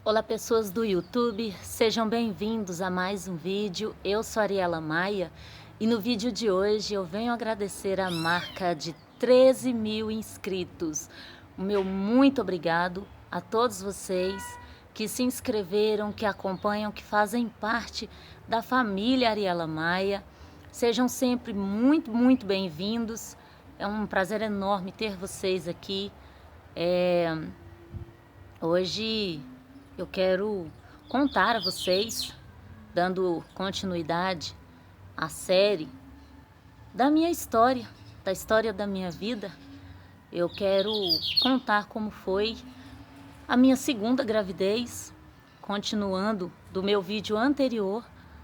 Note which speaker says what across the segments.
Speaker 1: Olá, pessoas do YouTube, sejam bem-vindos a mais um vídeo. Eu sou Ariela Maia e no vídeo de hoje eu venho agradecer a marca de 13 mil inscritos. O meu muito obrigado a todos vocês que se inscreveram, que acompanham, que fazem parte da família Ariela Maia. Sejam sempre muito bem-vindos. É um prazer enorme ter vocês aqui. Hoje eu quero contar a vocês, dando continuidade à série da minha história, da história da minha vida. Eu quero contar como foi a minha segunda gravidez, continuando do meu vídeo anterior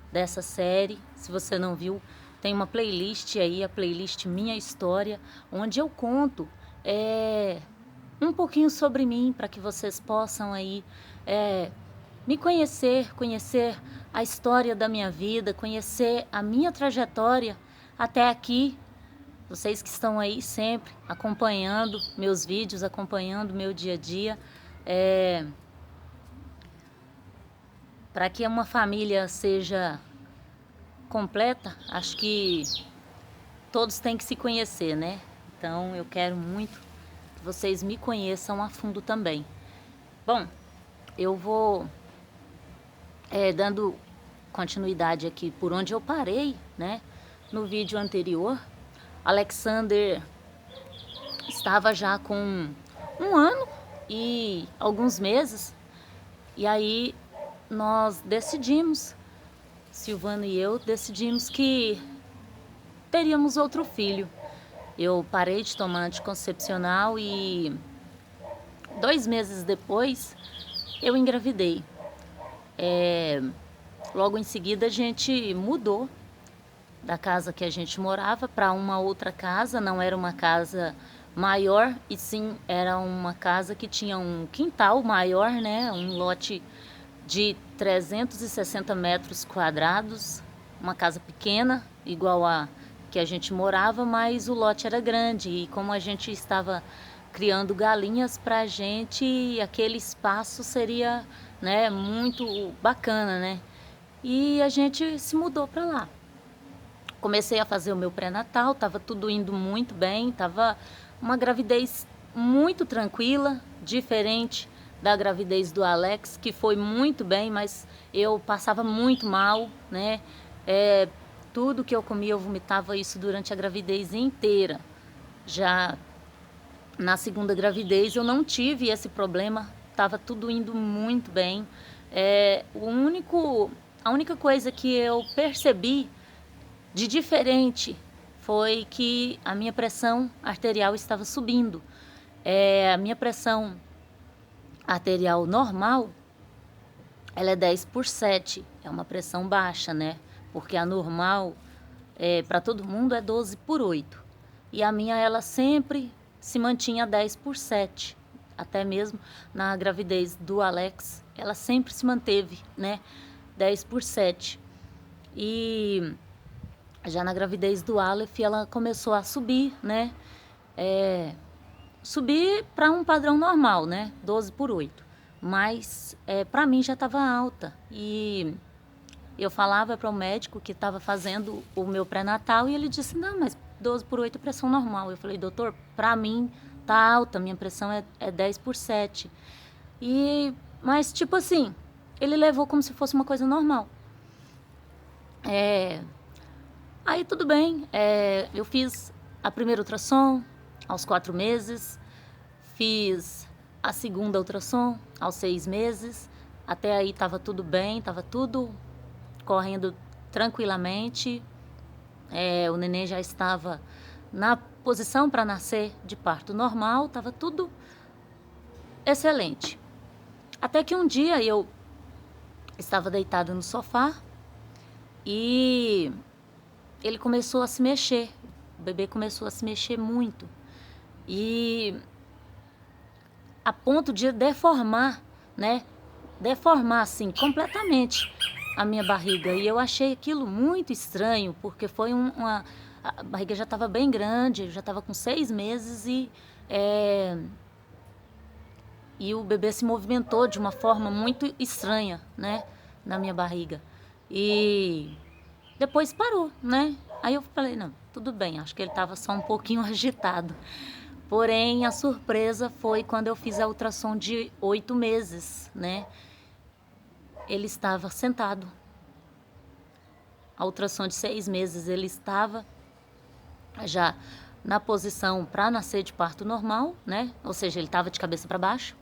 Speaker 1: dessa série. Se você não viu, tem uma playlist aí, a playlist Minha História, onde eu conto um pouquinho sobre mim, para que vocês possam aí me conhecer a história da minha vida, conhecer a minha trajetória até aqui. Vocês que estão aí sempre acompanhando meus vídeos, acompanhando meu dia a dia, para que uma família seja completa, acho que todos têm que se conhecer, né? Então eu quero muito que vocês me conheçam a fundo também. Bom, eu vou dando continuidade aqui por onde eu parei, né? No vídeo anterior, Alexander estava já com 1 ano e alguns meses, e aí nós decidimos, Silvana e eu decidimos que teríamos outro filho. Eu parei de tomar anticoncepcional e 2 meses depois eu engravidei. Logo em seguida a gente mudou da casa que a gente morava para uma outra casa. Não era uma casa maior, e sim era uma casa que tinha um quintal maior, né? Um lote de 360 metros quadrados, uma casa pequena, igual a que a gente morava, mas o lote era grande, e como a gente estava criando galinhas pra gente, aquele espaço seria, né, muito bacana, né? E a gente se mudou para lá. Comecei a fazer o meu pré-natal, estava tudo indo muito bem, estava uma gravidez muito tranquila, diferente da gravidez do Alex, que foi muito bem, mas eu passava muito mal, né? Tudo que eu comia eu vomitava isso durante a gravidez inteira. Já na segunda gravidez eu não tive esse problema, estava tudo indo muito bem. A única coisa que eu percebi de diferente foi que a minha pressão arterial estava subindo. A minha pressão arterial normal, ela é 10/7, é uma pressão baixa, né? Porque a normal, para todo mundo, é 12/8. E a minha, ela sempre se mantinha 10/7. Até mesmo na gravidez do Alex, ela sempre se manteve, né? 10/7. E já na gravidez do Aleph, ela começou a subir, né? Subir para um padrão normal, né? 12/8. Mas para mim já estava alta. E eu falava para o médico que estava fazendo o meu pré-natal e ele disse: não, mas 12/8 é pressão normal. Eu falei: doutor, para mim tá alta, minha pressão é 10/7. Mas tipo assim, ele levou como se fosse uma coisa normal. Aí tudo bem, eu fiz a primeira ultrassom aos 4 meses, fiz a segunda ultrassom aos 6 meses, até aí estava tudo bem, estava tudo correndo tranquilamente, o neném já estava na posição para nascer de parto normal, estava tudo excelente. Até que um dia eu estava deitada no sofá e ele começou a se mexer, o bebê começou a se mexer muito, e a ponto de deformar, né? Deformar assim completamente a minha barriga. E eu achei aquilo muito estranho, porque foi a barriga já estava bem grande, eu já estava com 6 meses e o bebê se movimentou de uma forma muito estranha, né, na minha barriga. E depois parou, né? Aí eu falei, não, tudo bem, acho que ele estava só um pouquinho agitado. Porém, a surpresa foi quando eu fiz a ultrassom de 8 meses, né? Ele estava sentado. A ultrassom de 6 meses, ele estava já na posição para nascer de parto normal, né? Ou seja, ele estava de cabeça para baixo.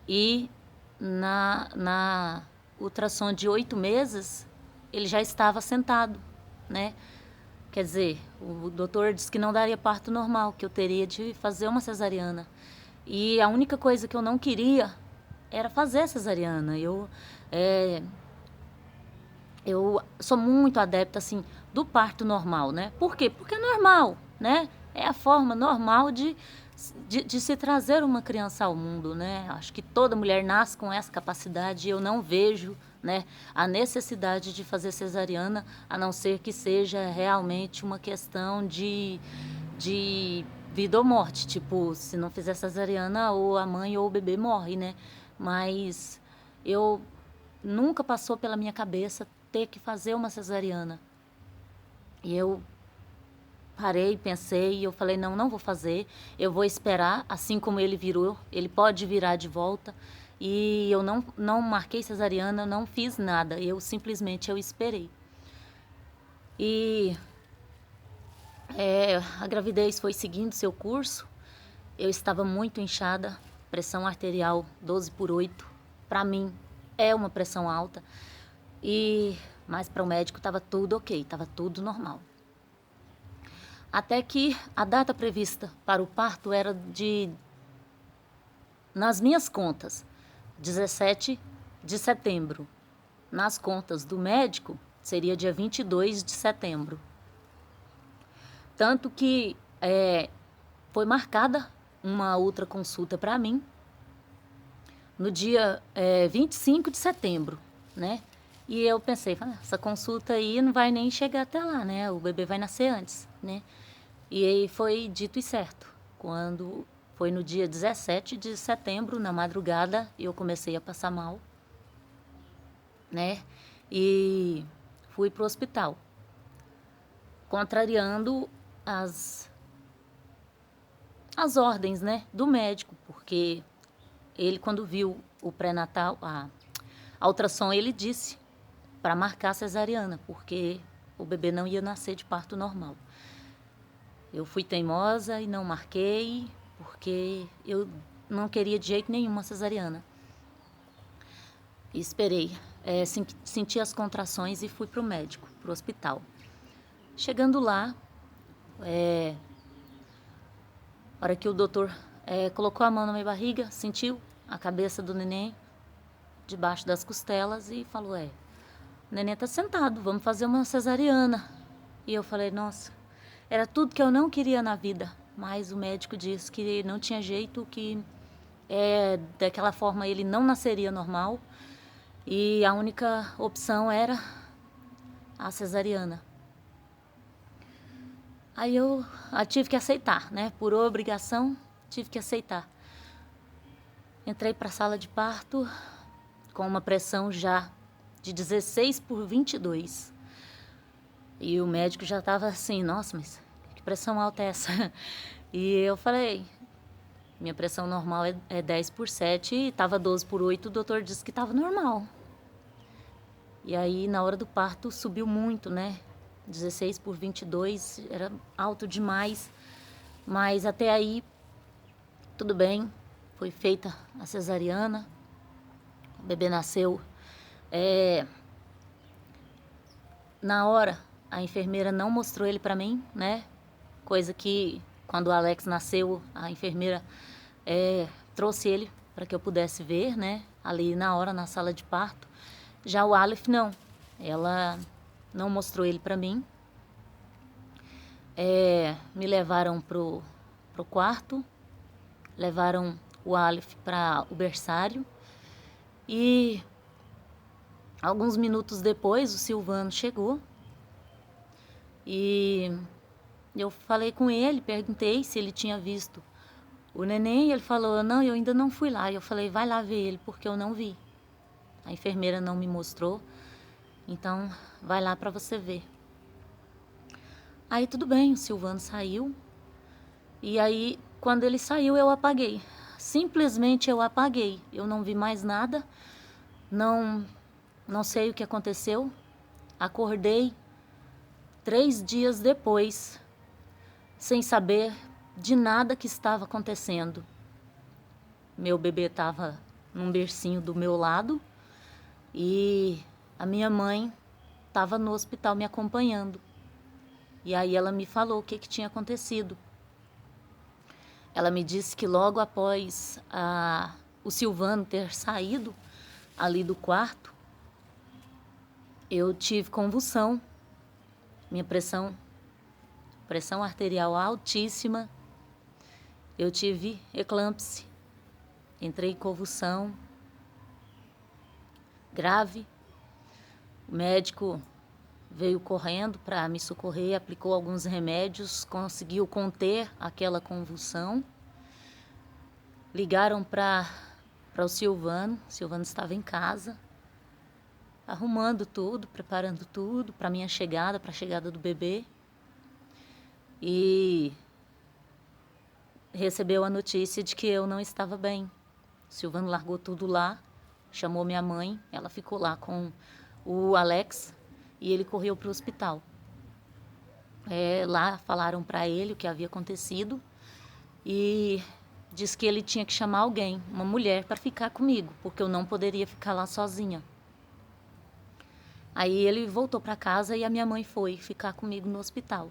Speaker 1: E na ultrassom de 8 meses, ele já estava sentado, né? Quer dizer, o doutor disse que não daria parto normal, que eu teria de fazer uma cesariana. E a única coisa que eu não queria era fazer a cesariana. Eu sou muito adepta, assim, do parto normal, né? Por quê? Porque é normal, né? É a forma normal de se trazer uma criança ao mundo, né? Acho que toda mulher nasce com essa capacidade e eu não vejo, né, a necessidade de fazer cesariana, a não ser que seja realmente uma questão de vida ou morte. Tipo, se não fizer cesariana, ou a mãe ou o bebê morre, né? Mas eu nunca passou pela minha cabeça ter que fazer uma cesariana. E eu parei, pensei, e eu falei, não, não vou fazer, eu vou esperar, assim como ele virou, ele pode virar de volta. E eu não marquei cesariana, não fiz nada, eu simplesmente esperei. E a gravidez foi seguindo seu curso, eu estava muito inchada, pressão arterial 12/8, para mim é uma pressão alta, mas para o médico estava tudo ok, estava tudo normal. Até que a data prevista para o parto era nas minhas contas, 17 de setembro. Nas contas do médico, seria dia 22 de setembro. Tanto que foi marcada uma outra consulta para mim no dia 25 de setembro, né? E eu pensei, essa consulta aí não vai nem chegar até lá, né? O bebê vai nascer antes, né? E aí foi dito e certo. Quando foi no dia 17 de setembro, na madrugada, eu comecei a passar mal, né? E fui pro hospital, contrariando as ordens, né, do médico, porque ele, quando viu o pré-natal, a ultrassom, ele disse para marcar a cesariana, porque o bebê não ia nascer de parto normal. Eu fui teimosa e não marquei, porque eu não queria de jeito nenhum uma cesariana. E esperei, senti as contrações e fui para o médico, para o hospital. Chegando lá, a hora que o doutor colocou a mão na minha barriga, sentiu a cabeça do neném debaixo das costelas e falou, o neném tá sentado, vamos fazer uma cesariana. E eu falei, nossa, era tudo que eu não queria na vida, mas o médico disse que não tinha jeito, que daquela forma ele não nasceria normal e a única opção era a cesariana. Aí eu tive que aceitar, né? Por obrigação, tive que aceitar. Entrei para a sala de parto com uma pressão já de 16/22. E o médico já estava assim, nossa, mas que pressão alta é essa? E eu falei, minha pressão normal é 10/7 e estava 12/8, o doutor disse que estava normal. E aí, na hora do parto, subiu muito, né? 16/22, era alto demais. Mas até aí, tudo bem, foi feita a cesariana, o bebê nasceu. Na hora, a enfermeira não mostrou ele para mim, né? Coisa que, quando o Alex nasceu, a enfermeira trouxe ele para que eu pudesse ver, né? Ali na hora, na sala de parto. Já o Aleph, não. Ela não mostrou ele para mim. Me levaram pro quarto, levaram o Aleph para o berçário e alguns minutos depois o Silvano chegou e eu falei com ele, perguntei se ele tinha visto O neném, ele falou, não, eu ainda não fui lá. Eu falei, vai lá ver ele, porque eu não vi. A enfermeira não me mostrou, então vai lá para você ver. Aí tudo bem, o Silvano saiu. E aí, quando ele saiu, eu apaguei. Simplesmente eu apaguei. Eu não vi mais nada. Não sei o que aconteceu. Acordei 3 dias depois, sem saber de nada que estava acontecendo. Meu bebê estava num bercinho do meu lado e a minha mãe estava no hospital me acompanhando. E aí ela me falou o que tinha acontecido. Ela me disse que logo após o Silvano ter saído ali do quarto, eu tive convulsão. Minha pressão arterial altíssima. Eu tive eclâmpsia. Entrei em convulsão grave. O médico veio correndo para me socorrer, aplicou alguns remédios, conseguiu conter aquela convulsão. Ligaram para o Silvano. O Silvano estava em casa, arrumando tudo, preparando tudo para minha chegada, para a chegada do bebê. E recebeu a notícia de que eu não estava bem. O Silvano largou tudo lá, chamou minha mãe, ela ficou lá com o Alex e ele correu para o hospital. Lá falaram para ele o que havia acontecido e disse que ele tinha que chamar alguém, uma mulher, para ficar comigo, porque eu não poderia ficar lá sozinha. Aí ele voltou para casa e a minha mãe foi ficar comigo no hospital.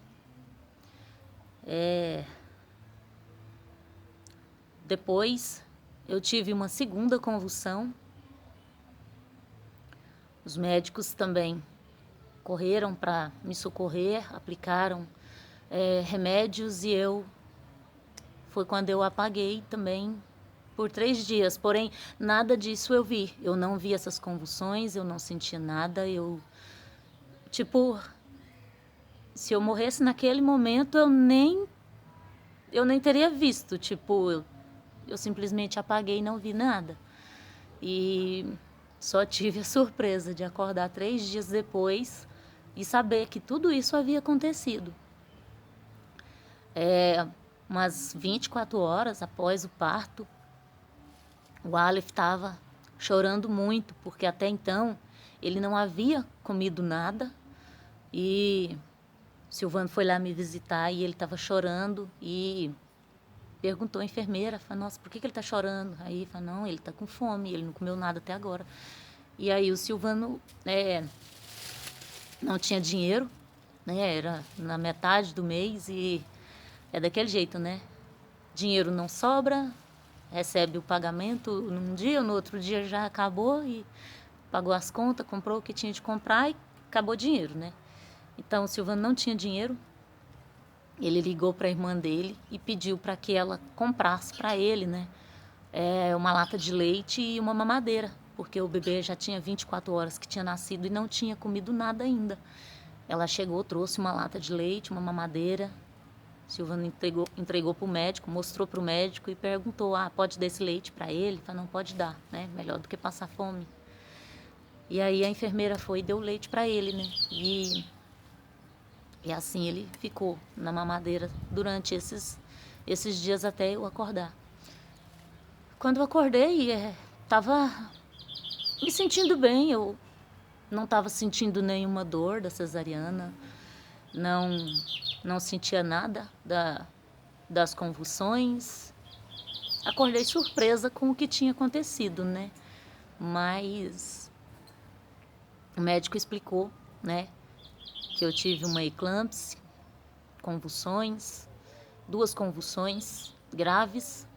Speaker 1: Depois eu tive uma segunda convulsão. Os médicos também correram para me socorrer, aplicaram remédios e foi quando eu apaguei também por 3 dias. Porém, nada disso eu vi. Eu não vi essas convulsões, eu não sentia nada. Se eu morresse naquele momento, eu nem teria visto. Eu simplesmente apaguei e não vi nada. E só tive a surpresa de acordar 3 dias depois e saber que tudo isso havia acontecido. Umas 24 horas após o parto, o Aleph estava chorando muito, porque até então ele não havia comido nada. E o Silvano foi lá me visitar e ele estava chorando e perguntou à enfermeira, falou, nossa, por que ele está chorando? Aí falou, não, ele está com fome, ele não comeu nada até agora. E aí o Silvano não tinha dinheiro, né? Era na metade do mês e é daquele jeito, né? Dinheiro não sobra, recebe o pagamento num dia, no outro dia já acabou e pagou as contas, comprou o que tinha de comprar e acabou o dinheiro, né? Então o Silvano não tinha dinheiro. Ele ligou para a irmã dele e pediu para que ela comprasse para ele, né? Uma lata de leite e uma mamadeira, porque o bebê já tinha 24 horas que tinha nascido e não tinha comido nada ainda. Ela chegou, trouxe uma lata de leite, uma mamadeira. Silvano entregou para o médico, mostrou para o médico e perguntou, pode dar esse leite para ele? Ele falou, não pode dar, né? Melhor do que passar fome. E aí a enfermeira foi e deu leite para ele, né? E assim ele ficou na mamadeira durante esses dias até eu acordar. Quando eu acordei, estava me sentindo bem. Eu não estava sentindo nenhuma dor da cesariana. Não sentia nada das convulsões. Acordei surpresa com o que tinha acontecido, né? Mas o médico explicou, né? Que eu tive uma eclâmpsia, convulsões, 2 convulsões graves.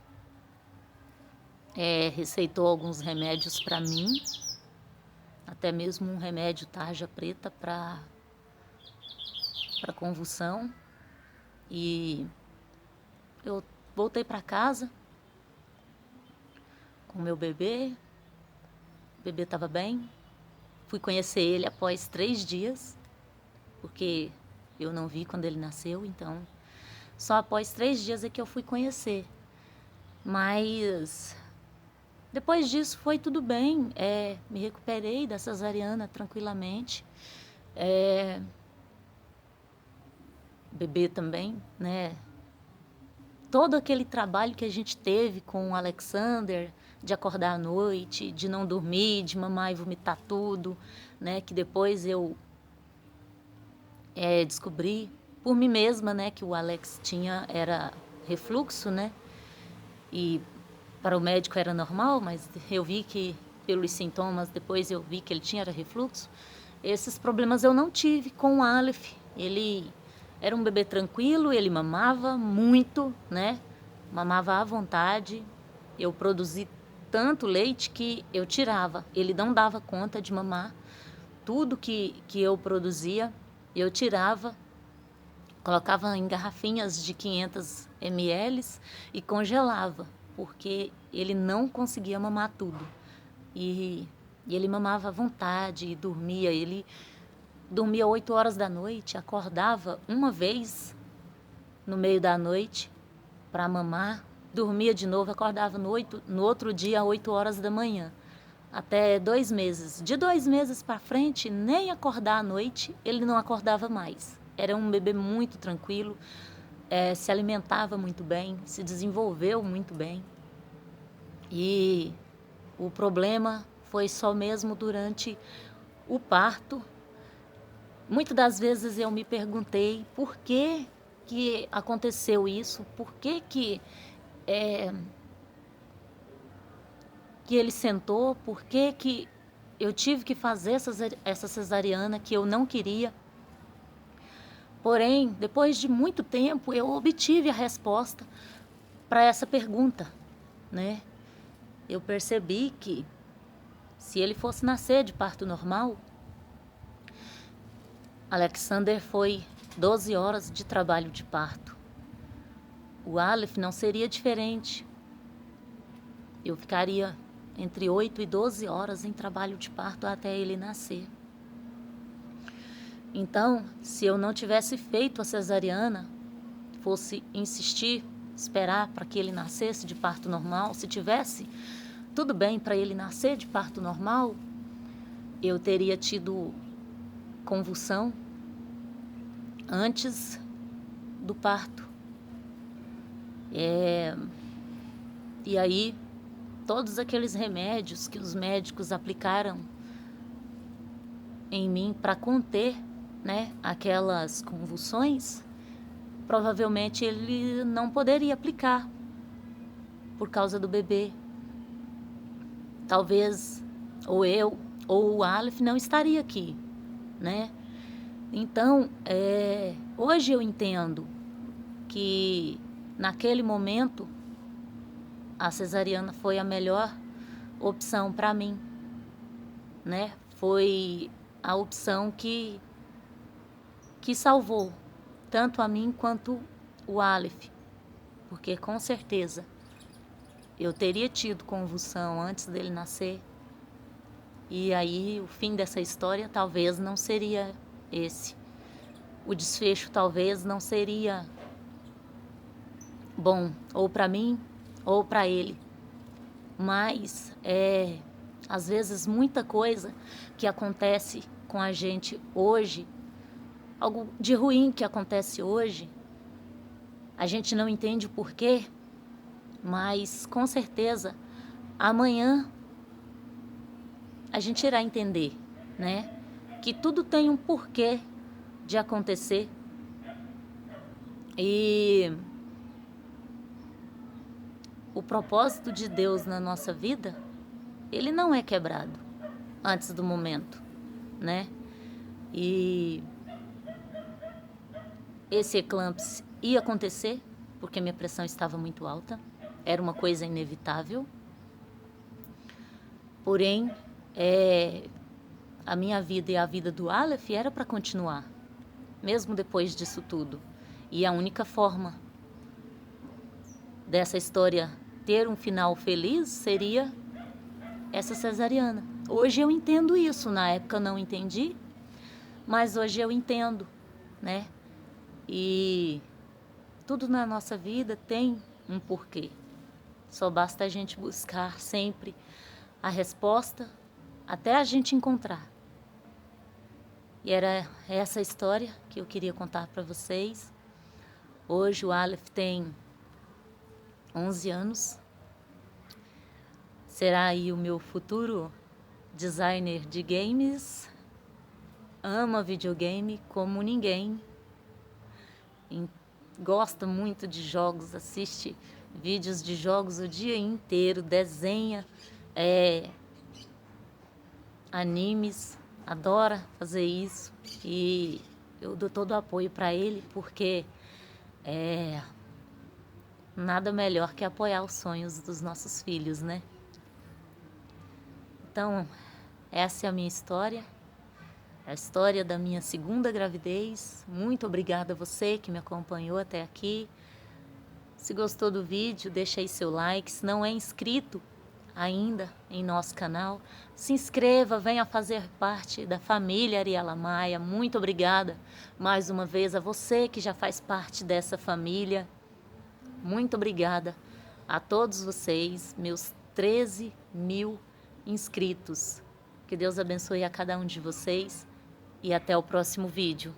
Speaker 1: Receitou alguns remédios para mim, até mesmo um remédio tarja preta para convulsão. E eu voltei para casa com o meu bebê. O bebê estava bem. Fui conhecer ele após 3 dias, porque eu não vi quando ele nasceu, então só após 3 dias é que eu fui conhecer. Mas depois disso foi tudo bem, me recuperei da cesariana tranquilamente. Bebê também, né? Todo aquele trabalho que a gente teve com o Alexander, de acordar à noite, de não dormir, de mamar e vomitar tudo, né? Que depois eu descobri por mim mesma, né? Que o Alex era refluxo, né? E para o médico era normal, mas eu vi que pelos sintomas, depois eu vi que ele tinha era refluxo. Esses problemas eu não tive com o Aleph. Ele era um bebê tranquilo, ele mamava muito, né? Mamava à vontade. Eu produzi tanto leite que eu tirava. Ele não dava conta de mamar. Tudo que eu produzia, eu tirava, colocava em garrafinhas de 500 ml e congelava, porque ele não conseguia mamar tudo. E ele mamava à vontade e dormia. Ele dormia 8 horas da noite, acordava uma vez no meio da noite para mamar, dormia de novo, acordava no outro dia, 8 horas da manhã. Até 2 meses. De 2 meses para frente, nem acordar à noite, ele não acordava mais. Era um bebê muito tranquilo, se alimentava muito bem, se desenvolveu muito bem. E o problema foi só mesmo durante o parto. Muitas das vezes eu me perguntei por que aconteceu isso, por que ele sentou, por que eu tive que fazer essa cesariana que eu não queria. Porém, depois de muito tempo, eu obtive a resposta para essa pergunta, né? Eu percebi que se ele fosse nascer de parto normal, Alexander foi 12 horas de trabalho de parto. O Aleph não seria diferente. Eu ficaria entre 8 e 12 horas em trabalho de parto até ele nascer. Então, se eu não tivesse feito a cesariana, fosse insistir, esperar para que ele nascesse de parto normal, se tivesse tudo bem para ele nascer de parto normal, eu teria tido convulsão antes do parto. E aí, todos aqueles remédios que os médicos aplicaram em mim para conter, né, aquelas convulsões, provavelmente ele não poderia aplicar por causa do bebê. Talvez ou eu ou o Aleph não estaria aqui, né? Então, hoje eu entendo que naquele momento a cesariana foi a melhor opção para mim, né? Foi a opção que salvou tanto a mim quanto o Aleph, porque com certeza eu teria tido convulsão antes dele nascer, e aí o fim dessa história talvez não seria esse. O desfecho talvez não seria bom, ou para mim ou para ele. Mas às vezes muita coisa que acontece com a gente hoje, algo de ruim que acontece hoje, a gente não entende o porquê, mas com certeza amanhã a gente irá entender, né? Que tudo tem um porquê de acontecer. E o propósito de Deus na nossa vida, ele não é quebrado antes do momento, né? E esse eclâmpsia ia acontecer porque minha pressão estava muito alta, era uma coisa inevitável. Porém, a minha vida e a vida do Aleph era para continuar, mesmo depois disso tudo. E a única forma dessa história ter um final feliz seria essa cesariana. Hoje eu entendo isso, na época eu não entendi, mas hoje eu entendo, né? E tudo na nossa vida tem um porquê. Só basta a gente buscar sempre a resposta até a gente encontrar. E era essa história que eu queria contar para vocês. Hoje o Aleph tem 11 anos. Será aí o meu futuro designer de games. Ama videogame como ninguém. Gosta muito de jogos, assiste vídeos de jogos o dia inteiro, desenha animes, adora fazer isso. E eu dou todo o apoio para ele, porque nada melhor que apoiar os sonhos dos nossos filhos, né? Então, essa é a minha história, a história da minha segunda gravidez. Muito obrigada a você que me acompanhou até aqui. Se gostou do vídeo, deixa aí seu like. Se não é inscrito ainda em nosso canal, se inscreva, venha fazer parte da família Ariela Maia. Muito obrigada mais uma vez a você que já faz parte dessa família. Muito obrigada a todos vocês, meus 13 mil inscritos. Que Deus abençoe a cada um de vocês e até o próximo vídeo.